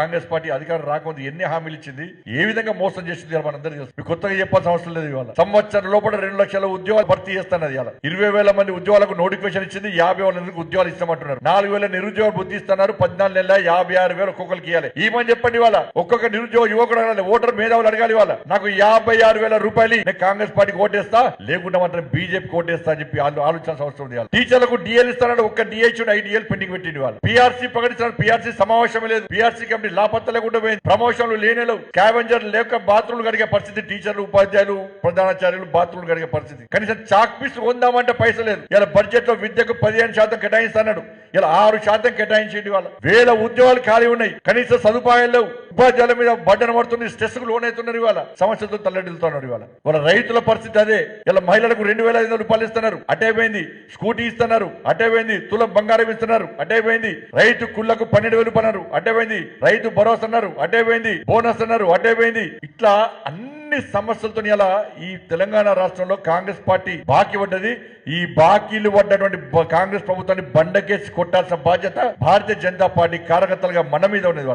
Congress party అధికారం రాకముందు ఎన్ని హామీలు ఇచ్చింది, ఏ విధంగా మోసం చేసింది మనందరికీ తెలుసు. మీకు కొత్తగా చెప్పాల్సిన అవసరం లేదు. ఇవాళ సంవత్సరం లోపల 2 లక్షల ఉద్యోగాలు భర్తీ చేస్తున్నది. ఇవాళ 20,000 మంది ఉద్యోగాలకు నోటిఫికేషన్ ఇచ్చింది. 50,000 ఉద్యోగాలు ఇస్తామంటున్నారు. 4,000 నిరుద్యోగ బుద్ధి ఇస్తున్నారు. 14 నెలల 56,000 ఒక్కొక్కరికి ఇవ్వాలి. ఏమని చెప్పండి. ఇవాళ ఒక్కొక్క నిరుద్యోగ యువకుడు అడగాలి, ఓటర్ మేధావులు అడగాలి. ఇవాళ నాకు 56,000 రూపాయలు నేను కాంగ్రెస్ పార్టీకి ఓటేస్తా, లేకుండా మాత్రం బీజేపీకి ఓటేస్తా అని చెప్పి వాళ్ళు ఆలోచించాల్సిన అవసరం ఉంది. టీచర్లకు డిఎల్ ఇస్తాడు. ఒక్క డిహెచ్ ఐడిఎల్ పెండింగ్ పెట్టింది. వాళ్ళు పిఆర్సీ ప్రకటించారు. పిఆర్సీ సమావేశం లేదు. పిఆర్సీ కమిటీ లాపత్త లేకుండా పోయింది. ప్రమోషన్లు లేనేలు, స్కావెంజర్ లేక బాత్రూమ్లు కడిగే పరిస్థితి. టీచర్లు, ఉపాధ్యాయులు, ప్రధానాచార్యులు బాత్రూమ్లు కడిగే పరిస్థితి. కనీసం చాక్ పీస్ కొందామంటే పైసలు లేదు. ఇలా బడ్జెట్ లో విద్యకు 15% కేటాయిస్తాడు. ఇలా 6% కేటాయించేది. వాళ్ళ వేల ఉద్యోగాలు ఖాళీ ఉన్నాయి. కనీస సదుపాయాలు లేవు. ఉపాధ్యాయుల మీద బడ్డన పడుతుంది. స్ట్రెస్ కు లోన్ అవుతున్నారు. ఇవాళ సమస్యలతో తల్లడిల్లుతున్నారు. ఇవాళ వాళ్ళ రైతుల పరిస్థితి అదే. ఇలా మహిళలకు 2,500 రూపాయలు ఇస్తున్నారు. అటైపోయింది. స్కూటీ ఇస్తున్నారు. అటైపోయింది. తులం బంగారం ఇస్తున్నారు. అటైపోయింది. రైతు కుళ్లకు 12,000 రూపాయలు అటైపోయింది. రైతు భరోసా అన్నారు. అటైపోయింది. బోనస్ అన్నారు. అటైపోయింది. ఇట్లా అన్ని సమస్యలతో ఇలా ఈ తెలంగాణ రాష్ట్రంలో కాంగ్రెస్ పార్టీ బాకీ పడ్డది. ఈ బాకీలు పడ్డటువంటి కాంగ్రెస్ ప్రభుత్వాన్ని బండకేసి కొట్టాల్సిన బాధ్యత భారతీయ జనతా పార్టీ కార్యకర్తలుగా మన మీద ఉన్నది.